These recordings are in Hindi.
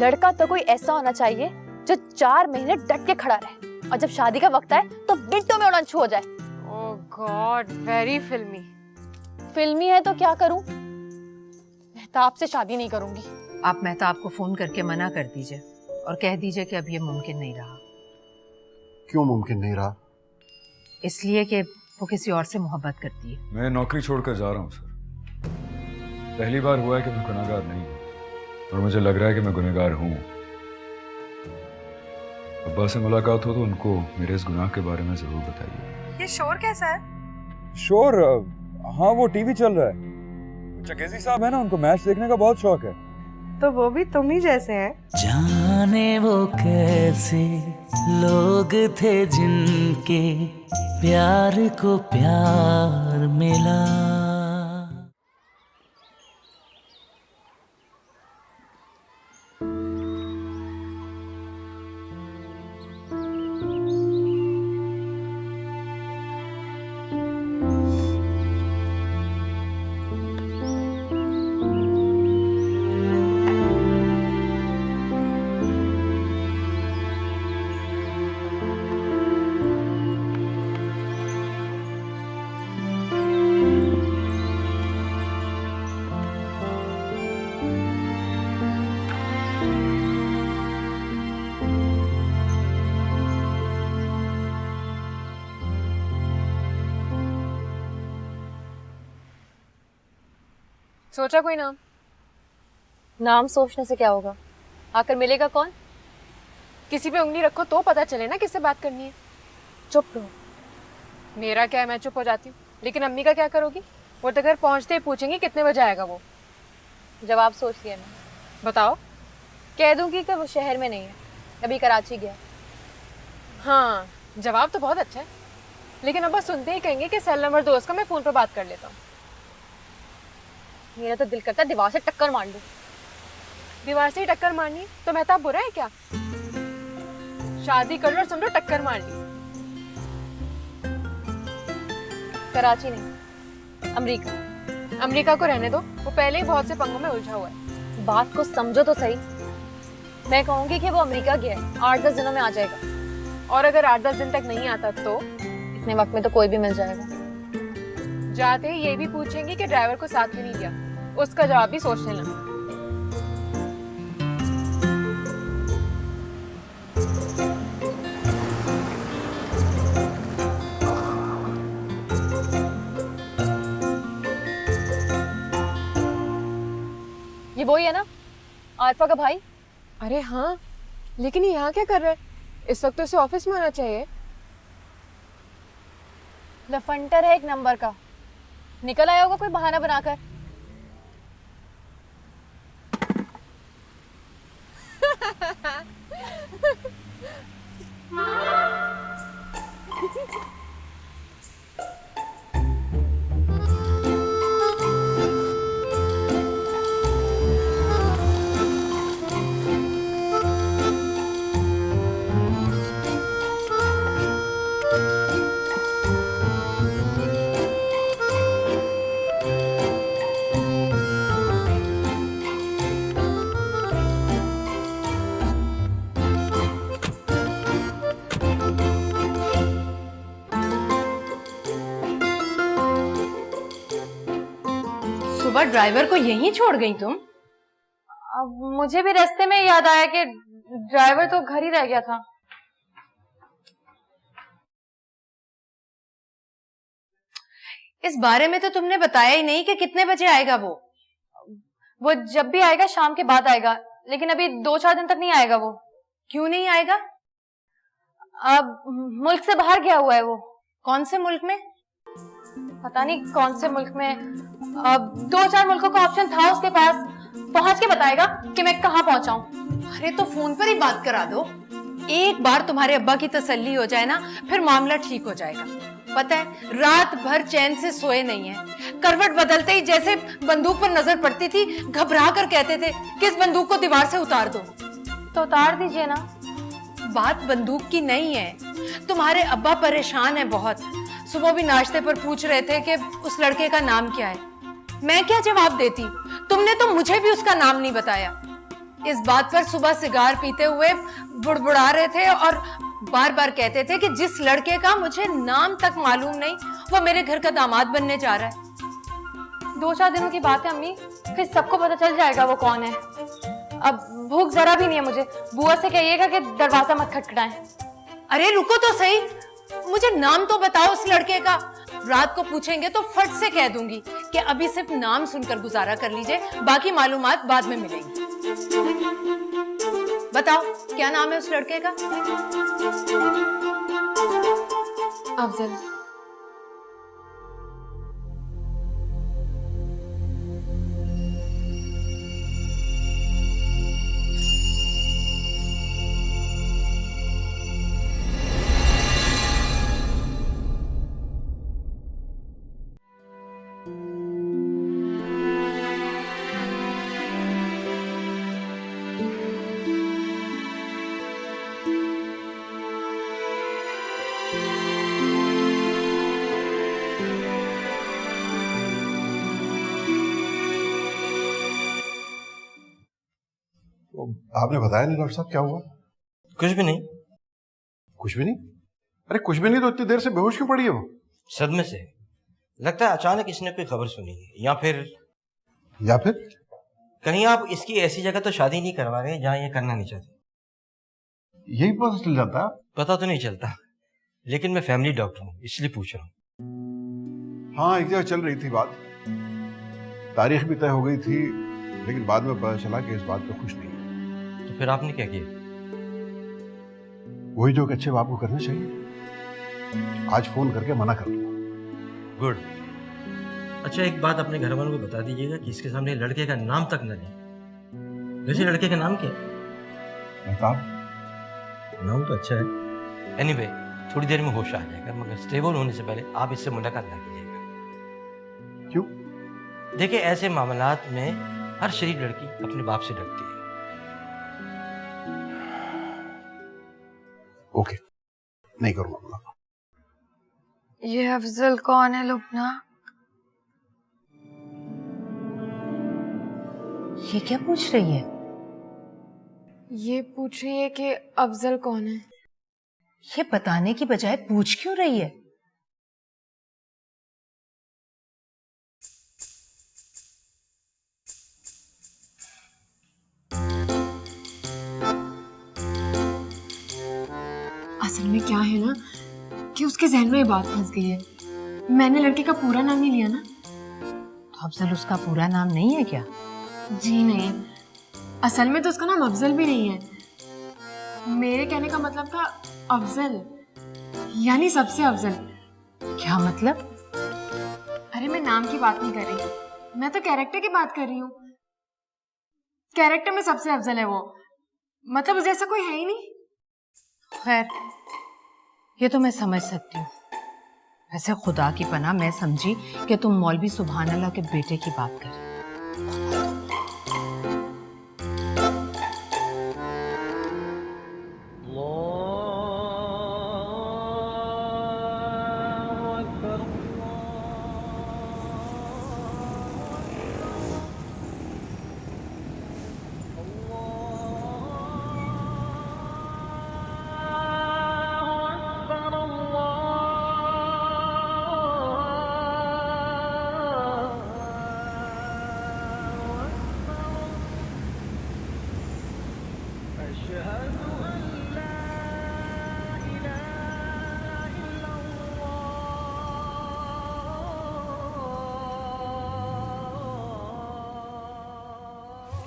लड़का तो कोई ऐसा होना चाहिए जो 4 महीने डट के खड़ा रहे और जब शादी का वक्त आए तो मिनटों में उड़न छू हो जाए। ओह गॉड, वेरी फिल्मी। फिल्मी है तो क्या करूं? मेहताब से शादी नहीं करूंगी। आप मेहताब को फोन करके मना कर दीजिए और कह दीजिए कि अब ये मुमकिन नहीं रहा। क्यों मुमकिन नहीं रहा? इसलिए कि वो किसी और से मोहब्बत करती है। मैं नौकरी छोड़कर जा रहा हूँ सर। पहली बार हुआ है कि मैं गुनहगार नहीं हूँ और मुझे लग रहा है कि मैं गुनहगार हूँ। अब्बा से मुलाकात हो तो उनको मेरे इस गुनाह के बारे में जरूर बताइए। ये शोर कैसा है? शोर? हाँ, वो टीवी चल रहा है। चकेजी साहब है ना, उनको मैच देखने का बहुत शौक है। तो वो भी तुम ही जैसे हैं। जाने वो कैसे लोग थे जिनके प्यार को प्यार मिला। सोचा कोई नाम? नाम सोचने से क्या होगा? आकर मिलेगा कौन? किसी पे उंगली रखो तो पता चले ना किससे बात करनी है। चुप रहो। मेरा क्या है, मैं चुप हो जाती हूँ। लेकिन अम्मी का क्या करोगी? वो तो घर पहुँचते ही पूछेंगी कितने बजे आएगा वो। जवाब सोच लिया मैं। बताओ। कह दूंगी कि वो शहर में नहीं है, अभी कराची गया। हाँ, जवाब तो बहुत अच्छा है। लेकिन अब्बा सुनते ही कहेंगे कि सेल नंबर 2 का मैं फ़ोन पर बात कर लेता हूँ। मेरा तो दिल करता है दीवार से टक्कर मार लूं। दीवार से ही टक्कर मारनी तो मेहताब बुरा है क्या? शादी कर लो और समझो टक्कर मार ली। कराची नहीं, अमेरिका। अमेरिका को रहने दो, वो पहले ही बहुत से पंगों में उलझा हुआ है। बात को समझो तो सही। मैं कहूंगी कि वो अमेरिका गया है, 8-10 दिनों में आ जाएगा। और अगर 8-10 दिन तक नहीं आता तो? इतने वक्त में तो कोई भी मिल जाएगा। जाते ही ये भी पूछेंगी कि ड्राइवर को साथ में नहीं लिया। उसका जवाब भी सोच लेना। ये वही है ना, आरफा का भाई? अरे हाँ, लेकिन ये यहाँ क्या कर रहा है? इस वक्त तो उसे ऑफिस में होना चाहिए। लफंटर है एक नंबर का। निकल आया होगा कोई बहाना बनाकर। सुबह ड्राइवर को यहीं छोड़ गई तुम? अब मुझे भी रास्ते में याद आया कि ड्राइवर तो घर ही रह गया था। इस बारे में तो तुमने बताया ही नहीं कि कितने बजे आएगा वो। वो जब भी आएगा शाम के बाद आएगा, लेकिन अभी 2-4 दिन तक नहीं आएगा वो। क्यों नहीं आएगा? अब मुल्क से बाहर गया हुआ है वो। कौन से मुल्क में? पता नहीं कौन से मुल्क में। अब 2-4 मुल्कों का ऑप्शन था उसके पास। पहुंच के बताएगा कि मैं कहाँ पहुंचा हूँ। अरे तो फोन पर ही बात करा दो। एक बार तुम्हारे अब्बा की तसल्ली हो जाए ना, फिर मामला ठीक हो जाएगा। पता है, रात भर चैन से सोए नहीं है। करवट बदलते ही जैसे बंदूक पर नजर पड़ती थी, घबरा कर कहते थे कि इस बंदूक को दीवार से उतार दो। तो उतार दीजिए ना। बात बंदूक की नहीं है। तुम्हारे अब्बा परेशान है बहुत। सुबह भी नाश्ते पर पूछ रहे थे कि उस लड़के का नाम क्या है। मैं क्या जवाब देती? तुमने तो मुझे भी उसका नाम नहीं बताया। इस बात पर सुबह सिगार पीते हुए बुड़बुड़ा रहे थे और बार बार कहते थे कि जिस लड़के का मुझे नाम तक मालूम नहीं वो मेरे घर का दामाद बनने जा रहा है। 2-4 दिनों की बात है अम्मी, फिर सबको पता चल जाएगा वो कौन है। अब भूख जरा भी नहीं है मुझे, बुआ से कहिएगा कि दरवाजा मत खटखटाएं। अरे रुको तो सही, मुझे नाम तो बताओ उस लड़के का। रात को पूछेंगे तो फट से कह दूंगी कि अभी सिर्फ नाम सुनकर गुजारा कर लीजिए, बाकी मालूमात बाद में मिलेंगी। बताओ क्या नाम है उस लड़के का? अफजल। तो आपने बताया नहीं डॉक्टर साहब क्या हुआ? कुछ भी नहीं। कुछ भी नहीं? अरे कुछ भी नहीं तो इतनी देर से बेहोश क्यों पड़ी है वो? सदमे से लगता है अचानक इसने कोई खबर सुनी है, या फिर कहीं आप इसकी ऐसी जगह तो शादी नहीं करवा रहे जहां ये करना नहीं चाहते। यही पता चल जाता। पता तो नहीं चलता, लेकिन मैं फैमिली डॉक्टर हूँ इसलिए पूछ रहा हूँ। हाँ, एक जगह चल रही थी बात, तारीख भी तय हो गई थी, लेकिन बाद में पता चला कि इस बात पे खुश नहीं है। तो फिर आपने क्या किया? वही जो एक अच्छे बाप को करना चाहिए, आज फोन करके मना कर दूंगा। गुड। अच्छा एक बात अपने घर वालों को बता दीजिएगा कि इसके सामने लड़के का नाम तक न लें। वैसे लड़के का नाम क्या है? मेहताब। नाम तो अच्छा है। एनीवे, थोड़ी देर में होश आ जाएगा, मगर स्टेबल होने से पहले आप इससे मुलाकात ना कीजिएगा। क्यों? देखिए ऐसे मामलात में हर शरीफ लड़की अपने बाप से डरती है। ओके, नहीं करूंगा मुलाकात। ये अफजल कौन है लुबना? ये क्या पूछ रही है? ये पूछ रही है कि अफजल कौन है। ये बताने की बजाय पूछ क्यों रही है? असल में क्या है ना कि उसके जहन में ये बात फंस गई है। मैंने लड़के का पूरा नाम नहीं लिया ना। तो अफजल उसका पूरा नाम नहीं है क्या? जी नहीं, असल में तो उसका नाम अफजल भी नहीं है। मेरे कहने का मतलब था अफजल, यानी सबसे अफजल। क्या मतलब? अरे मैं नाम की बात नहीं कर रही, मैं तो कैरेक्टर की बात कर रही हूँ। कैरेक्टर में सबसे अफजल है वो, मतलब उस जैसा कोई है ही नहीं। खैर, ये तो मैं समझ सकती हूँ। वैसे खुदा की पनाह मैं समझी कि तुम मौलवी सुभान अल्लाह के बेटे की बात कर रहे हो।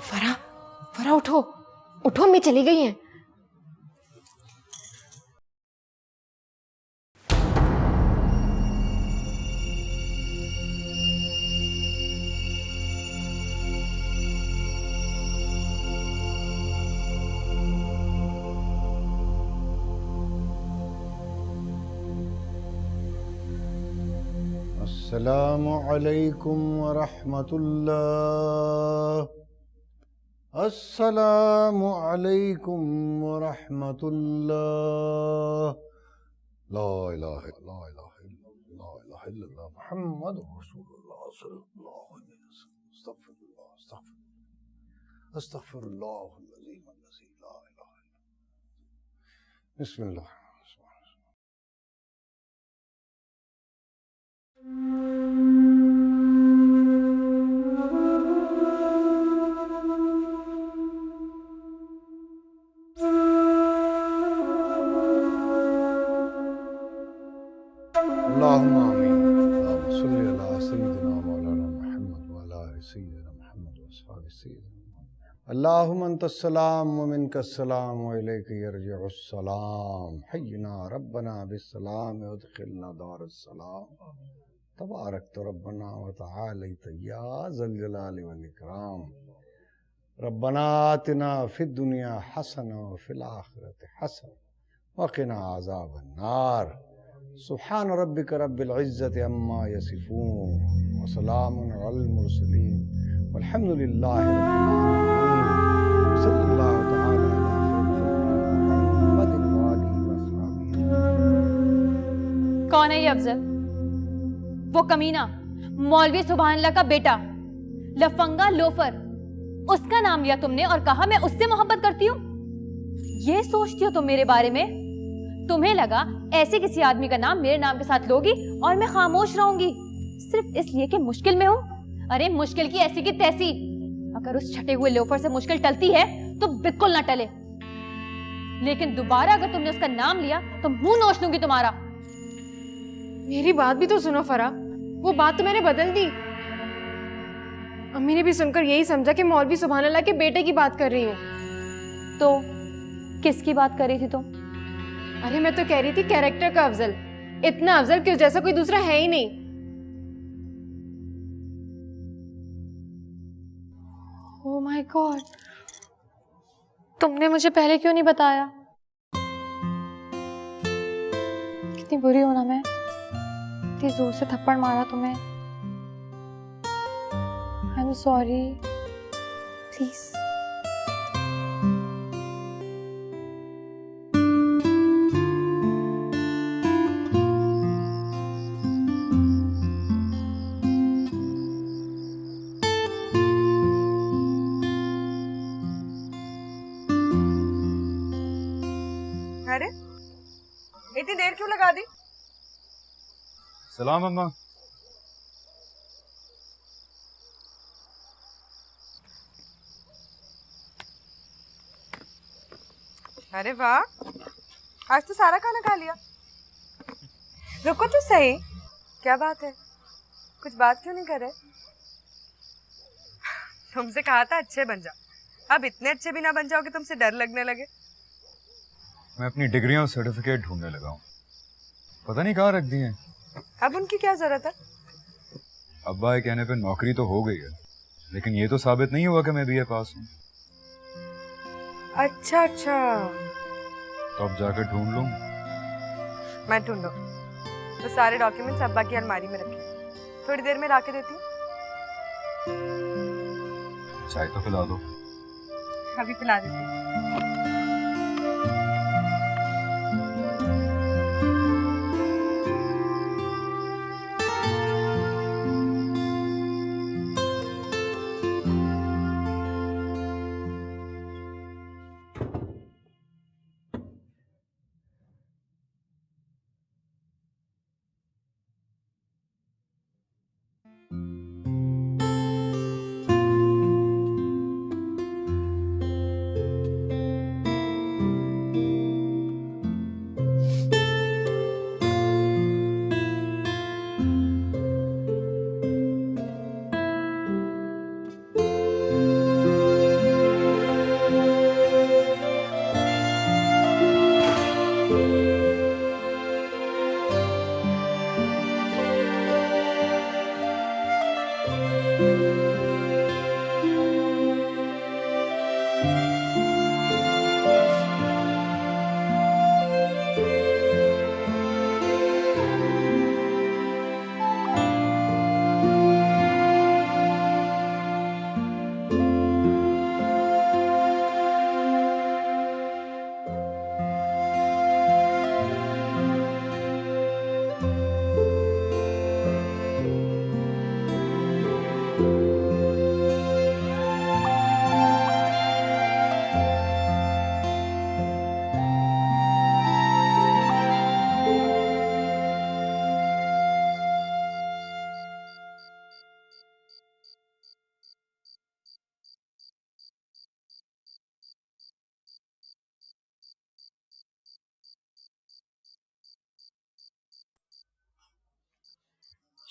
फरा, फरा उठो, उठो, अम्मी चली गई हैं। अस्सलामु अलैकुम वरहमतुल्लाह। अस्सलामु अलैकुम वरहमतुल्लाह। ला इलाहा इल्लल्लाह मुहम्मद रसूलुल्लाह सल्लल्लाहु अलैहि वसल्लम। अस्तगफिरुल्लाह, अस्तगफिरुल्लाह, अस्तगफिरुल्लाह अज़ीम अल्लज़ी ला इलाहा इल्ला। बिस्मिल्लाह। अल्लाहुम्मा आमीन। अल्लाहुम्मा सल्लि अला सय्यिदिना मौलाना मुहम्मद व अला आलि सय्यिदिना मुहम्मद व अस्हाबि सय्यिदिना मुहम्मद। अल्लाहुम्मा अंतस्सलाम व मिनकस्सलाम व इलैका यरजिउस्सलाम। हय्यिना रब्बना बिस्सलाम व अदखिलना दारस्सलाम। तबारकत रब्बना व तआलैत या ज़ल जलाली वल इकराम। रब्बना आतिना फिद दुनिया हसना व फिल आखिरति हसना व क़िना अज़ाबन नार। सुब्हान रब्बिक रब्बिल इज़्ज़ति अम्मा यसिफून व सलामुन अलल मुरसलीन वल्हम्दुलिल्लाहि रब्बिल आलमीन। सल्लल्लाहु तआला अला मुहम्मदिन व आलिहि व अस्हाबिहि। कौन है ये अफजल? वो कमीना, मौलवी सुभानअल्लाह का बेटा, लफंगा लोफर। उसका नाम लिया तुमने और कहा मैं उससे मोहब्बत करती हूँ। ये सोचती हो तुम मेरे बारे में? तुम्हें लगा ऐसे किसी आदमी का नाम मेरे नाम के साथ लोगी और मैं खामोश रहूंगी सिर्फ इसलिए कि मुश्किल में हूं? अरे मुश्किल की ऐसी की तैसी। अगर उस छटे हुए लोफर से मुश्किल टलती है तो बिल्कुल ना टले, लेकिन दोबारा अगर तुमने उसका नाम लिया तो मुंह नोच लूंगी तुम्हारा। मेरी बात भी तो सुनो फरा, वो बात तो मैंने बदल दी। अम्मी ने भी सुनकर यही समझा कि मौलवी सुभानअल्लाह के बेटे की बात कर रही हूँ। तो किसकी बात कर रही थी तुम? अरे मैं तो कह रही थी कैरेक्टर का अफजल। इतना अफजल कि उस जैसा कोई दूसरा है ही नहीं। ओह माय गॉड, तुमने मुझे पहले क्यों नहीं बताया? कितनी बुरी हो ना मैं, इतनी जोर से थप्पड़ मारा तुम्हें। I am sorry, please. अरे इतनी देर क्यों लगा दी? सलाम अम्मा। अरे वाह, आज तो सारा खाना खा लिया। रुको तो सही, क्या बात है? कुछ बात क्यों नहीं कर रहे? तुमसे कहा था अच्छे बन जाओ, अब इतने अच्छे भी ना बन जाओ कि तुमसे डर लगने लगे। मैं अपनी डिग्रियां और सर्टिफिकेट ढूंढने लगा हूँ, पता नहीं कहाँ रख दी हैं। अब उनकी क्या जरूरत है? अब्बा के कहने पे नौकरी तो हो गई है, लेकिन ये तो साबित नहीं हुआ कि मैं बीए पास हूँ। अच्छा अच्छा, तो अब जाकर ढूंढ लूँ। मैं ढूंढो। तो सारे डॉक्यूमेंट्स अब्बा की अलमारी में रखे, थोड़ी देर में लाके देती हूँ। चाय तो पिला दो। अभी पिला देती हूँ। है।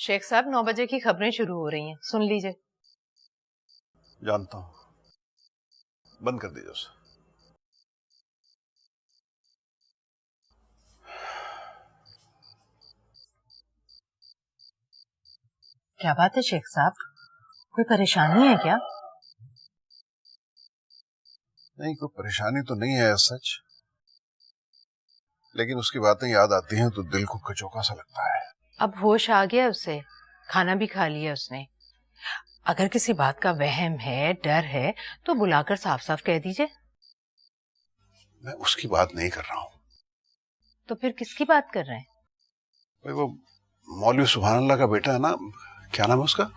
शेख साहब 9 बजे की खबरें शुरू हो रही हैं, सुन लीजिए। जानता हूं, बंद कर दीजिए उसे। क्या बात है शेख साहब, कोई परेशानी है क्या? नहीं, कोई परेशानी तो नहीं है सच, लेकिन उसकी बातें याद आती हैं तो दिल को कचोका सा लगता है। अब होश आ गया उसे, खाना भी खा लिया उसने। अगर किसी बात का वहम है, डर है, तो बुलाकर साफ साफ कह दीजिए। मैं उसकी बात नहीं कर रहा हूं। तो फिर किसकी बात कर रहे हैं? भाई वो मौलवी सुभान अल्लाह का बेटा है ना, क्या नाम है उसका?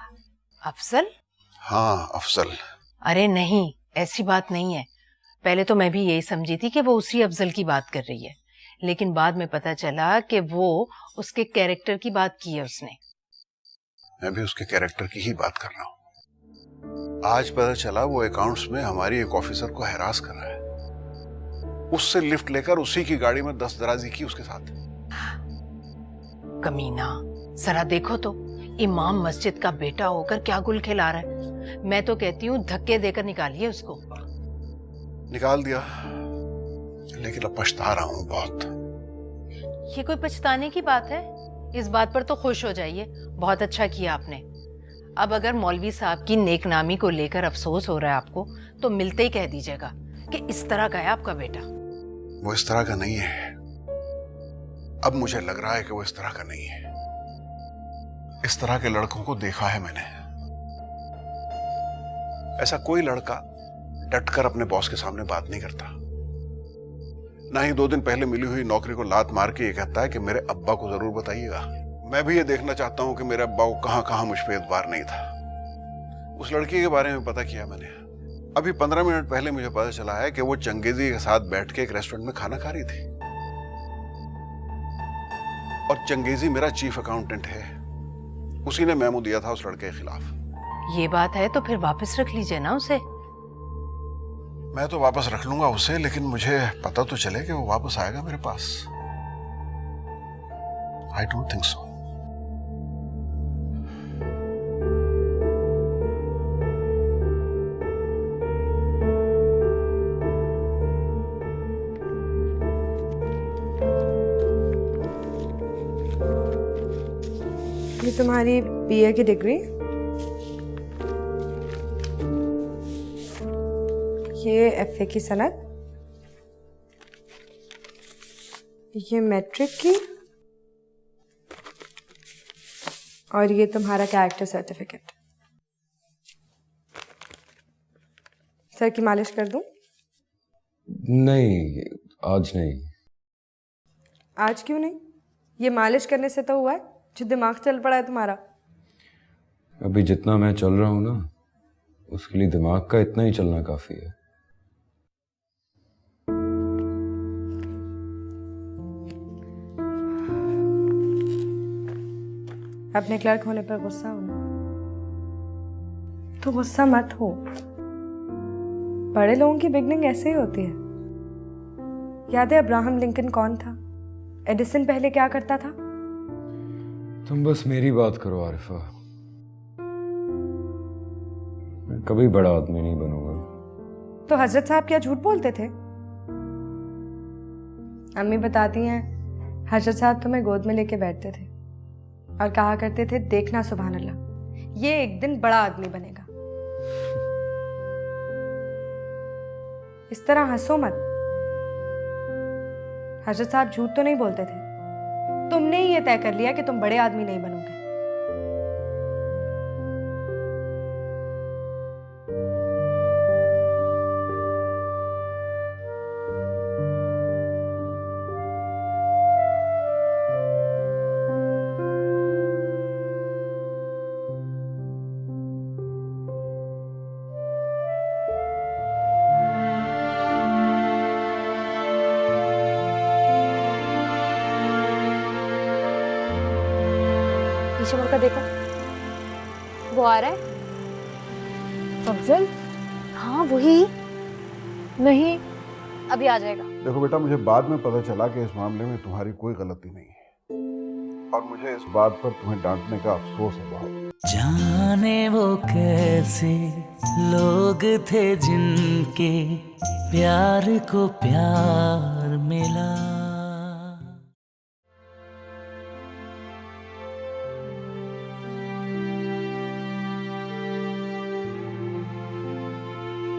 अफजल? हाँ अफजल। अरे नहीं, ऐसी बात नहीं है। पहले तो मैं भी यही समझी थी कि वो उसी अफजल की बात कर रही है, लेकिन बाद में पता चला कि वो उसके कैरेक्टर की बात की है उसने। मैं भी उसके कैरेक्टर की ही बात कर रहा हूँ। आज पता चला वो अकाउंट्स में हमारी एक ऑफिसर को हैरास कर रहा है। उससे लिफ्ट लेकर उसी की गाड़ी में 10 दराजी की उसके साथ। कमीना, जरा देखो तो, इमाम मस्जिद का बेटा होकर क्या गुल खिला रहा है। मैं तो कहती हूँ धक्के देकर निकालिए उसको। निकाल दिया, लेकिन अब पछता रहा हूँ बहुत। ये कोई पछताने की बात है? इस बात पर तो खुश हो जाइए, बहुत अच्छा किया आपने। अब अगर मौलवी साहब की नेकनामी को लेकर अफसोस हो रहा है आपको, तो मिलते ही कह दीजिएगा कि इस तरह का है आपका बेटा। वो इस तरह का नहीं है। अब मुझे लग रहा है कि वो इस तरह का नहीं है। इस तरह के लड़कों को देखा है मैंने। ऐसा कोई लड़का डटकर अपने बॉस के सामने बात नहीं करता। ना ही 2 दिन पहले मिली हुई नौकरी को लात मार के ये कहता है कि मेरे अब्बा को जरूर बताइएगा। मैं भी ये देखना चाहता हूं कि मेरे अब्बा को कहां कहां मुझ पे एतबार नहीं था। उस लड़की के बारे में पता किया मैंने। अभी 15 मिनट पहले मुझे पता चला है कि वो चंगेजी के साथ बैठ के एक रेस्टोरेंट में खाना खा रही थी। और चंगेजी मेरा चीफ अकाउंटेंट है। उसी ने मेमो दिया था उस लड़के के खिलाफ। ये बात है तो फिर वापस रख लीजिए ना उसे। मैं तो वापस रख लूंगा उसे, लेकिन मुझे पता तो चले कि वो वापस आएगा मेरे पास। I don't think so. ये तुम्हारी बीए की डिग्री, ये एफए की सनद, ये मैट्रिक की, और ये तुम्हारा कैरेक्टर सर्टिफिकेट। सर की मालिश कर दूं? नहीं, आज नहीं। आज क्यों नहीं? ये मालिश करने से तो हुआ है जो दिमाग चल पड़ा है तुम्हारा। अभी जितना मैं चल रहा हूं ना, उसके लिए दिमाग का इतना ही चलना काफी है। अपने क्लर्क होने पर गुस्सा हो ना, तो गुस्सा मत हो। बड़े लोगों की बिगनिंग ऐसे ही होती है। याद है अब्राहम लिंकन कौन था? एडिसन पहले क्या करता था? तुम बस मेरी बात करो आरिफा, मैं कभी बड़ा आदमी नहीं बनूंगा। तो हजरत साहब क्या झूठ बोलते थे? अम्मी बताती हैं हजरत साहब तुम्हें गोद में लेके बैठते थे और कहा करते थे, देखना सुभान अल्लाह, ये एक दिन बड़ा आदमी बनेगा। इस तरह हंसो मत। हजरत साहब झूठ तो नहीं बोलते थे। तुमने ही ये तय कर लिया कि तुम बड़े आदमी नहीं बनोगे। पीछे मुड़कर देखो, वो आ रहा है। अफजल? हाँ वही। नहीं, अभी आ जाएगा। देखो बेटा, मुझे बाद में पता चला कि इस मामले में तुम्हारी कोई गलती नहीं है। और मुझे इस बात पर तुम्हें डांटने का अफसोस है बहुत। जाने वो कैसे लोग थे जिनके प्यार को प्यार मिला।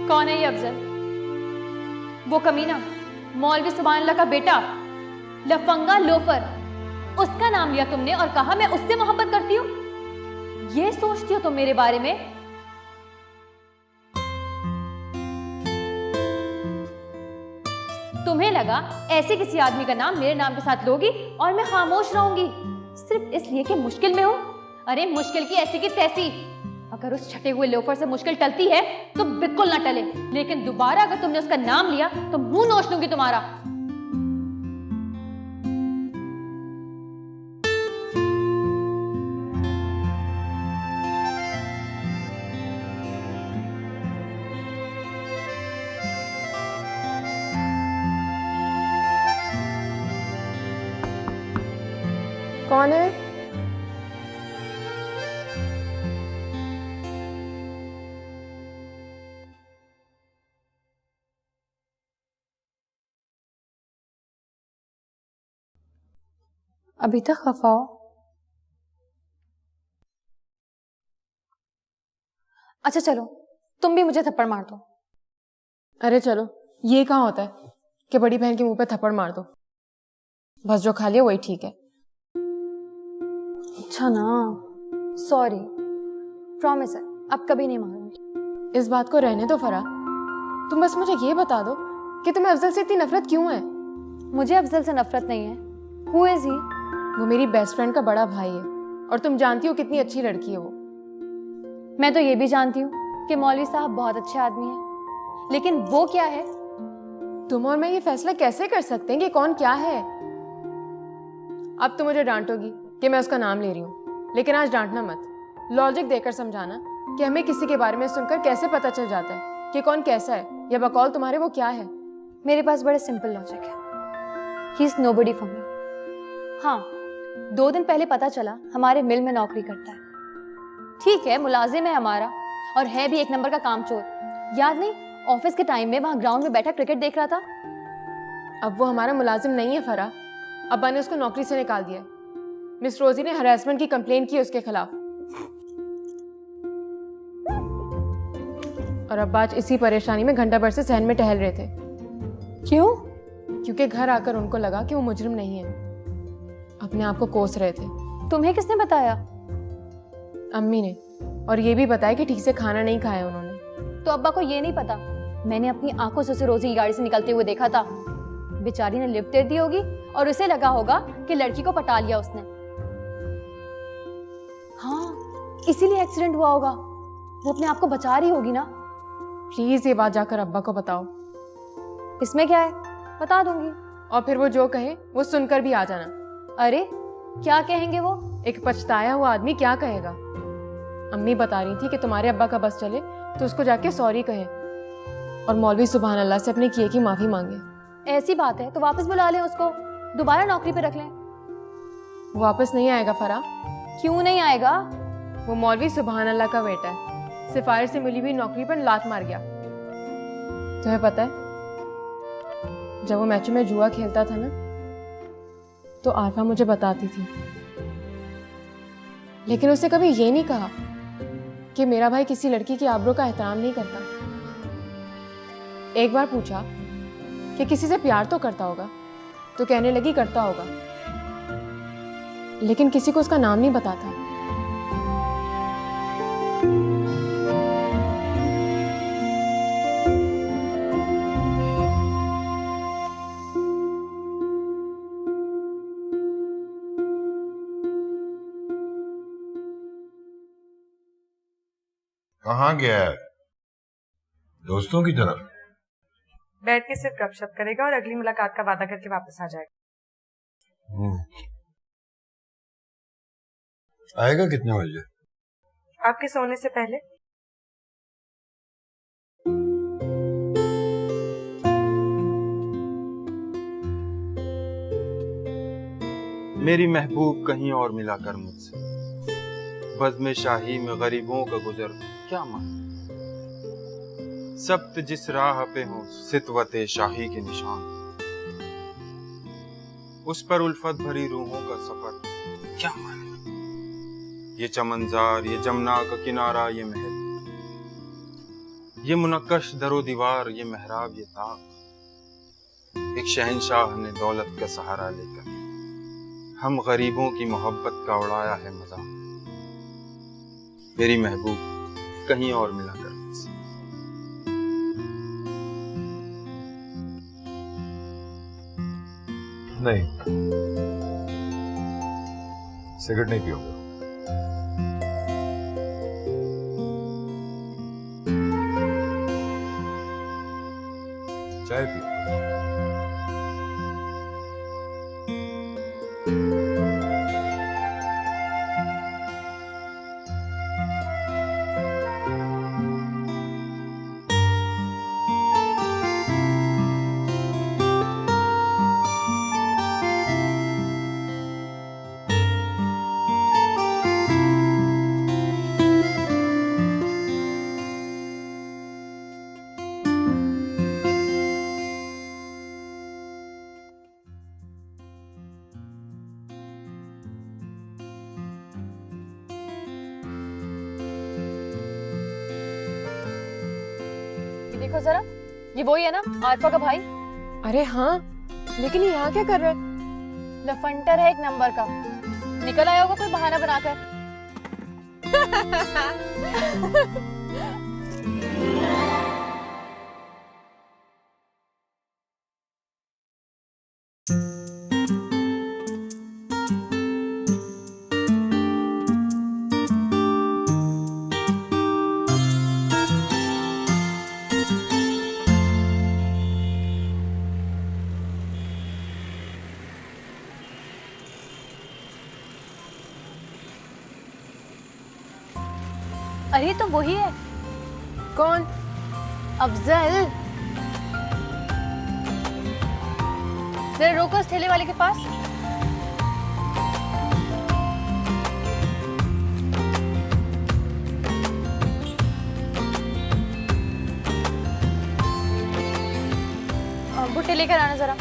कौन है ये अफजल? वो कमीना, मौलवी सुभान अल्लाह का बेटा, लफंगा लोफर, उसका नाम लिया तुमने और कहा मैं उससे मोहब्बत करती हूं। ये सोचती हो तुम मेरे बारे में? तुम्हें लगा ऐसे किसी आदमी का नाम मेरे नाम के साथ लोगी और मैं खामोश रहूंगी सिर्फ इसलिए कि मुश्किल में हूं? अरे मुश्किल की ऐसी की तैसी। अगर उस छटे हुए लोफर से मुश्किल टलती है तो बिल्कुल ना टले, लेकिन दोबारा अगर तुमने उसका नाम लिया तो मुंह नोच लूंगी तुम्हारा। कौन है? अभी तक खफा हो? अच्छा चलो, तुम भी मुझे थप्पड़ मार दो। अरे चलो, ये कहाँ होता है कि बड़ी बहन के मुंह पे थप्पड़ मार दो? बस जो खा लिया वही ठीक है। अच्छा ना, सॉरी, प्रॉमिस है अब कभी नहीं मारूंगी। इस बात को रहने दो फरा, तुम बस मुझे ये बता दो कि तुम्हें अफजल से इतनी नफरत क्यों है? मुझे अफजल से नफरत नहीं है। Who is he? वो मेरी बेस्ट फ्रेंड का बड़ा भाई है और तुम जानती हो कितनी अच्छी लड़की है वो। मैं तो ये भी जानती हूँ कि मौलवी साहब बहुत अच्छे आदमी हैं, लेकिन वो क्या है? तुम और मैं ये फैसला कैसे कर सकते हैं कि कौन क्या है? अब तुम मुझे डांटोगी कि मैं उसका नाम ले रही हूँ, लेकिन आज डांटना मत, लॉजिक देकर समझाना कि हमें किसी के बारे में सुनकर कैसे पता चल जाता है कि कौन कैसा है, या बकौल तुम्हारे वो क्या है। मेरे पास बड़े सिंपल लॉजिक है। He is nobody for me. हाँ, 2 दिन पहले पता चला हमारे मिल में नौकरी करता है। ठीक है, मुलाजिम है हमारा और है भी एक नंबर का कामचोर। याद नहीं, ऑफिस के टाइम में वहां ग्राउंड में बैठा क्रिकेट देख रहा था। अब वो हमारा मुलाजिम नहीं है फरा, अब्बा ने उसको नौकरी से निकाल दिया। मिस रोजी ने हरासमेंट की कंप्लेन की उसके खिलाफ, और अब्बा आज इसी परेशानी में घंटा भर से सहन में टहल रहे थे। क्यों? क्योंकि घर आकर उनको लगा कि वो मुजरिम नहीं है, अपने आप को कोस रहे थे। तुम्हें किसने बताया? अम्मी ने, और ये भी बताया कि ठीक से खाना नहीं खाया उन्होंने। तो अब्बा को ये नहीं पता? मैंने अपनी आंखों से उसे रोजी की गाड़ी से निकलते हुए देखा था। बेचारी ने लिफ्ट दे दी होगी और उसे लगा होगा कि लड़की को पटा लिया उसने। हाँ, इसीलिए एक्सीडेंट हुआ होगा। वो अपने आप को बचा रही होगी ना। प्लीज ये बात जाकर अब्बा को बताओ। इसमें क्या है, बता दूंगी। और फिर वो जो कहे वो सुनकर भी आ जाना। अरे क्या कहेंगे वो? एक पछताया हुआ आदमी क्या कहेगा? अम्मी बता रही थी कि तुम्हारे अब्बा का बस चले तो उसको जाके सॉरी कहे और मौलवी सुभान अल्लाह से अपने किए की माफी मांगे। ऐसी बात है तो वापस बुला लें उसको, दोबारा नौकरी पे रख लें। वो वापस नहीं आएगा फरा। क्यों नहीं आएगा? वो मौलवी सुभान अल्लाह का बेटा है, सिफारिश से मिली हुई नौकरी पर लात मार गया। तुम्हें पता है, जब वो मैचों में जुआ खेलता था ना, तो आरफा मुझे बताती थी, लेकिन उसने कभी ये नहीं कहा कि मेरा भाई किसी लड़की की आबरू का एहतराम नहीं करता। एक बार पूछा कि किसी से प्यार तो करता होगा, तो कहने लगी करता होगा, लेकिन किसी को उसका नाम नहीं बताता। कहाँ गया है? दोस्तों की तरफ? बैठ के सिर्फ गपशप करेगा और अगली मुलाकात का वादा करके वापस आ जाएगा। आएगा कितने बजे? आपके सोने से पहले। मेरी महबूब कहीं और मिला कर मुझसे, बज़्म शाही में गरीबों का गुजर क्या मान। सब्त जिस राह पे हो सितवते शाही के निशान, उस पर उल्फत भरी रूहों का सफर क्या माने। ये चमनजार, ये जमुना का किनारा, ये महल, ये मुनक्कश दरो दीवार, ये मेहराब, ये ताक, एक शहंशाह ने दौलत का सहारा लेकर हम गरीबों की मोहब्बत का उड़ाया है मजाक। मेरी महबूब कहीं और मिला कर मुझसे। नहीं, सिगरेट नहीं पीऊंगा। चाय पियो। देखो जरा, ये वही है ना आरफा का भाई? अरे हाँ, लेकिन ये यहाँ क्या कर रहा है? लफंटर है एक नंबर का, निकल आया होगा कोई बहाना बनाकर। अरे तो वही है। कौन? अफजल। जरा रोको उस ठेले वाले के पास। भुट्टे लेकर आना जरा।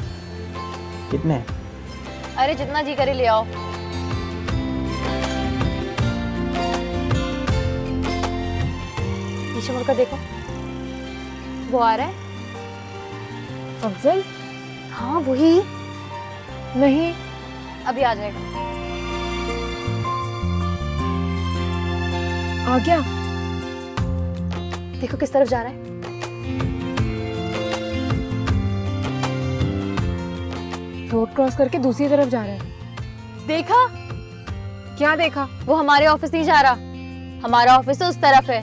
कितने? अरे जितना जी करे ले आओ। नीचे मुड़कर देखो, वो आ रहा है। अफजल? हाँ वही। नहीं, अभी आ जाएगा। आ गया। देखो किस तरफ जा रहा है। रोड क्रॉस करके दूसरी तरफ जा रहा है। देखा? क्या देखा? वो हमारे ऑफिस नहीं जा रहा, हमारा ऑफिस तो उस तरफ है।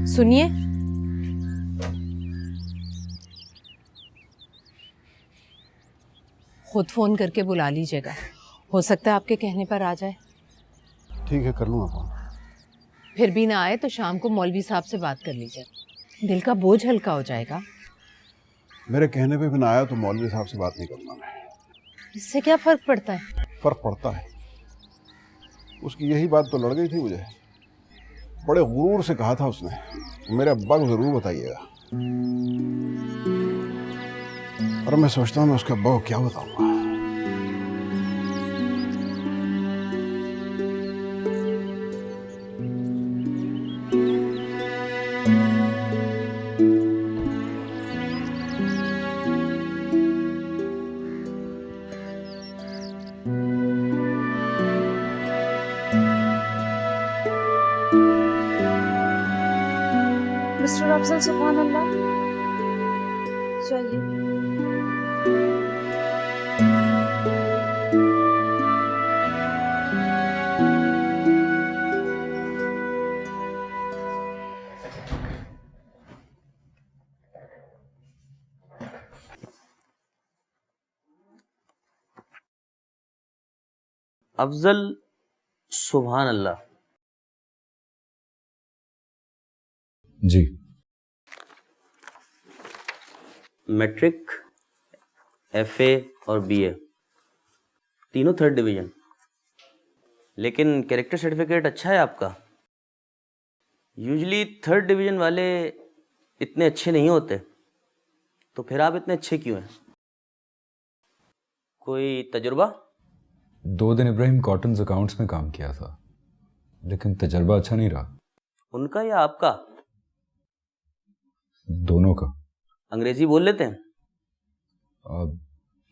सुनिए, खुद फोन करके बुला लीजिएगा, हो सकता है आपके कहने पर आ जाए। ठीक है, कर लूंगा फोन। फिर भी ना आए तो शाम को मौलवी साहब से बात कर लीजिए, दिल का बोझ हल्का हो जाएगा। मेरे कहने पे भी ना आया तो मौलवी साहब से बात नहीं करूंगा मैं। इससे क्या फर्क पड़ता है? फर्क पड़ता है, उसकी यही बात तो लड़ गई थी मुझे। बड़े गुरूर से कहा था उसने, मेरे अब्बा को जरूर बताइएगा। और मैं सोचता हूँ मैं उसके अब्बा को क्या बताऊंगा। मिस्टर अफजल, सुभान अल्लाह। चाहिए अफजल, सुभान अल्लाह। जी। मैट्रिक, एफए और बीए तीनों 3rd डिवीजन, लेकिन कैरेक्टर सर्टिफिकेट अच्छा है आपका। यूजुअली 3rd डिवीजन वाले इतने अच्छे नहीं होते, तो फिर आप इतने अच्छे क्यों हैं? कोई तजुर्बा? 2 दिन इब्राहिम कॉटन्स अकाउंट्स में काम किया था, लेकिन तजर्बा अच्छा नहीं रहा। उनका या आपका? दोनों का। अंग्रेजी बोल लेते हैं?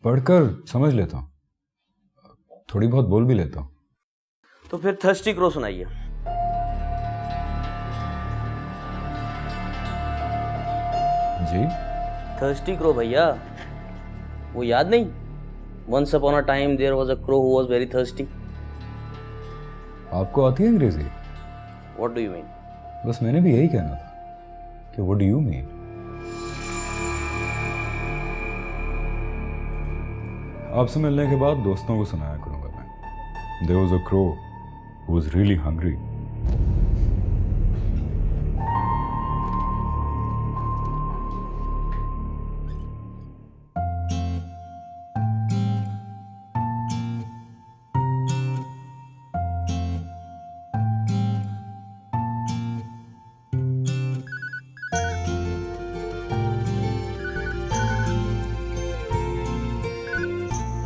पढ़कर समझ लेता हूँ, थोड़ी बहुत बोल भी लेता हूँ। तो फिर थर्स्टी क्रो सुनाइए। जी? थर्स्टी क्रो भैया, वो याद नहीं? Once upon a time there was a crow who was very thirsty. आपको आती है अंग्रेजी? What do you mean? बस मैंने भी यही कहना था कि what do you mean? आपसे मिलने के बाद दोस्तों को सुनाया करूंगा मैं। There was a crow who was really hungry.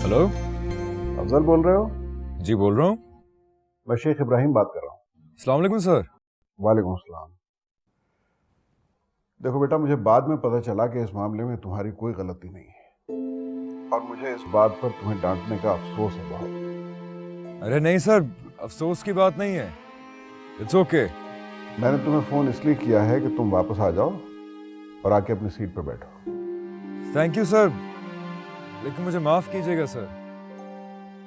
Hello, Afzal बोल रहे हो? जी बोल रहा हूँ। मैं शेख इब्राहिम बात कर रहा हूँ। अस्सलाम वालेकुम सर। वालेकुम अस्सलाम। देखो बेटा, मुझे बाद में पता चला कि इस मामले में तुम्हारी कोई गलती नहीं है और मुझे इस बात पर तुम्हें डांटने का अफसोस है बहुत। अरे नहीं सर, अफसोस की बात नहीं है, इट्स ओके। मैंने तुम्हें फोन इसलिए किया है कि तुम वापस आ जाओ और आके अपनी सीट पर बैठो। थैंक यू सर, लेकिन मुझे माफ कीजिएगा सर,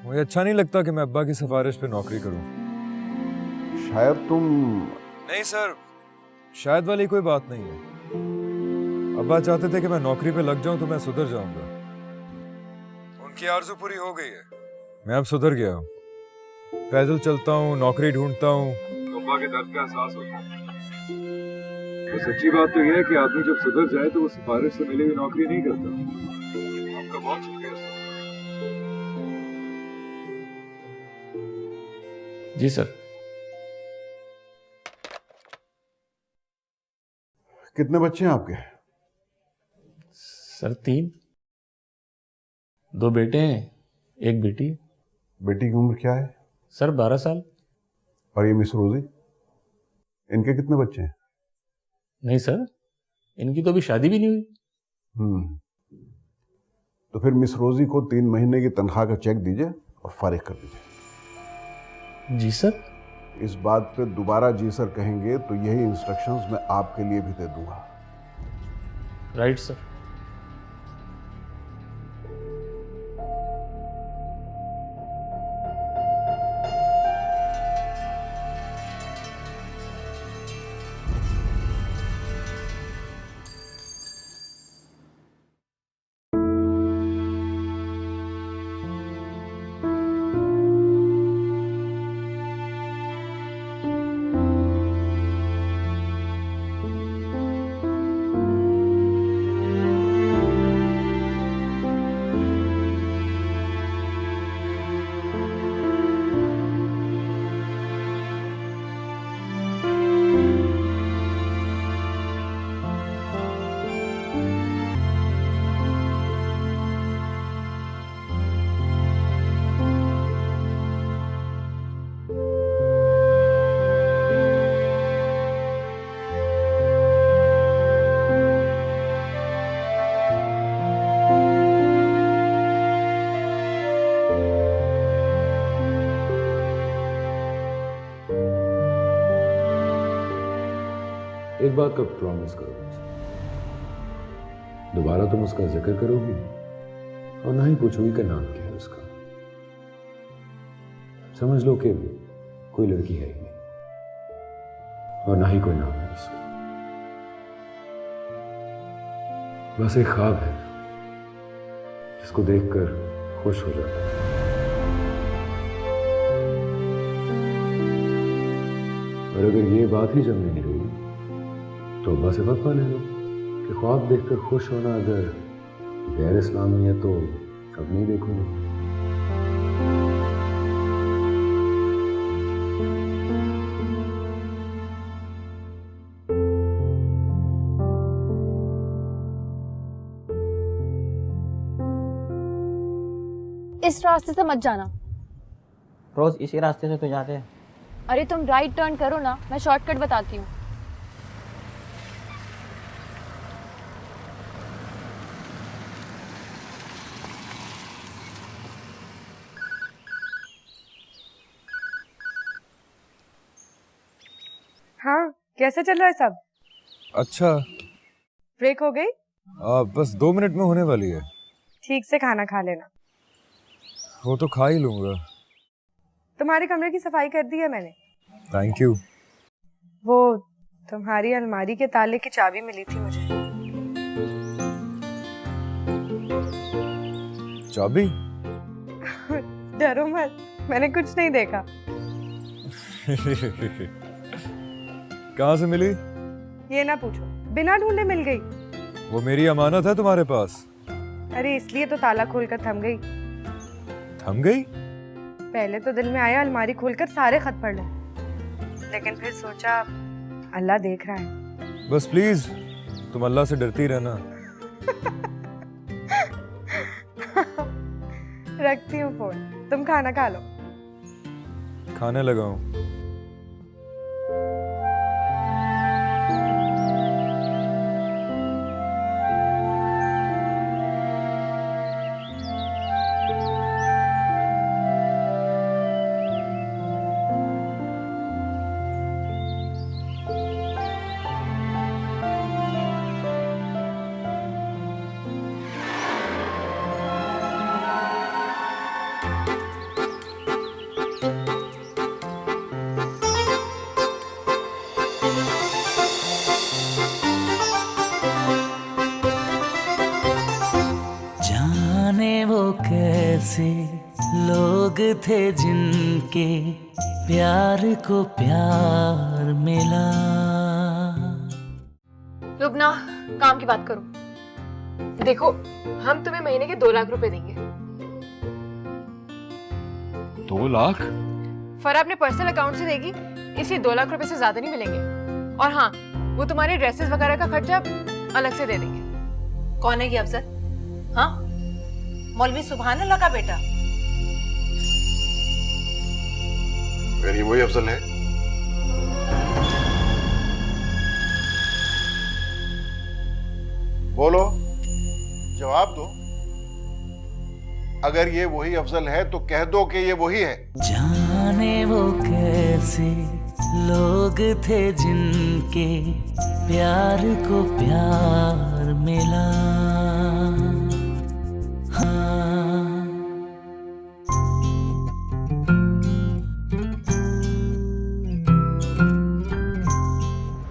मुझे अच्छा नहीं लगता कि मैं अब्बा की सिफारिश पे नौकरी करूं। शायद तुम... नहीं सर, शायद वाली कोई बात नहीं है। अब्बा चाहते थे कि मैं नौकरी पे लग जाऊं तो मैं सुधर जाऊंगा। उनकी आरज़ू पूरी हो गई है, मैं अब सुधर गया हूं। पैदल चलता हूं, नौकरी ढूंढता हूं, तो अब्बा के दर्द का एहसास होता है। तो सच्ची बात तो यह है कि आदमी जब सुधर जाए तो वो सिफारिश से मिली हुई नौकरी नहीं करता। आपका बहुत शुक्रिया सर। जी सर। कितने बच्चे हैं आपके? सर 3, 2 बेटे हैं, 1 बेटी। बेटी की उम्र क्या है? सर 12 साल। और ये मिस रोजी, इनके कितने बच्चे हैं? नहीं सर, इनकी तो अभी शादी भी नहीं हुई। तो फिर मिस रोजी को 3 महीने की तनख्वाह का चेक दीजिए और फारिग कर दीजिए। जी सर। इस बात पे दोबारा जी सर कहेंगे तो यही इंस्ट्रक्शंस मैं आपके लिए भी दे दूंगा। Right sir. एक बात का प्रॉमिस करो मुझसे, दोबारा तुम उसका जिक्र करोगी और ना ही पूछोगी कि नाम क्या है उसका। समझ लो कि कोई लड़की है ही नहीं और ना ही कोई नाम है उसका। बस एक ख्वाब है जिसको देखकर खुश हो जाता है। और अगर ये बात ही जमने नहीं रही तो अब्बा से फतवा ले लो कि ख्वाब देखकर खुश होना अगर गैर इस्लामी है तो कब नहीं देखूंगा। इस रास्ते से मत जाना। रोज इसी रास्ते से तो जाते हैं। अरे तुम राइट टर्न करो ना, मैं शॉर्टकट बताती हूँ। हाँ, कैसे चल रहा है सब? अच्छा। ब्रेक हो गई? बस 2 मिनट में होने वाली है। ठीक से खाना खा लेना। वो तो खा ही लूंगा। तुम्हारे कमरे की सफाई कर दी है मैंने। Thank you. वो तुम्हारी अलमारी के ताले की चाबी मिली थी मुझे। चाबी? डरो मत, मैंने कुछ नहीं देखा। कहाँ से मिली? ये ना पूछो, बिना ढूंढे मिल गई। वो मेरी अमानत है तुम्हारे पास। अरे इसलिए तो ताला खोलकर थम गई। थम गई? पहले तो दिल में आया अलमारी खोलकर सारे खत पढ़ लूं, लेकिन फिर सोचा अल्लाह देख रहा है। बस प्लीज तुम अल्लाह से डरती रहना। रखती हूँ फोन, तुम खाना खा लो। खाने लगा हूँ। कैसे लोग थे जिनके प्यार को प्यार मिला। लुबना, काम की बात करो। देखो, हम तुम्हें महीने के 2 लाख रुपए देंगे। 2 लाख? फरा अपने पर्सनल अकाउंट से देगी, इसलिए 2 लाख रुपए से ज्यादा नहीं मिलेंगे। और हाँ, वो तुम्हारे ड्रेसेस वगैरह का खर्चा अलग से दे देंगे। कौन है ये अफजल? हाँ, मौलवी सुभान अल्लाह का बेटा? फिर ये वही अफजल है? बोलो, जवाब दो। अगर ये वही अफजल है तो कह दो कि ये वही है। जाने वो कैसे लोग थे जिनके प्यार को प्यार मिला।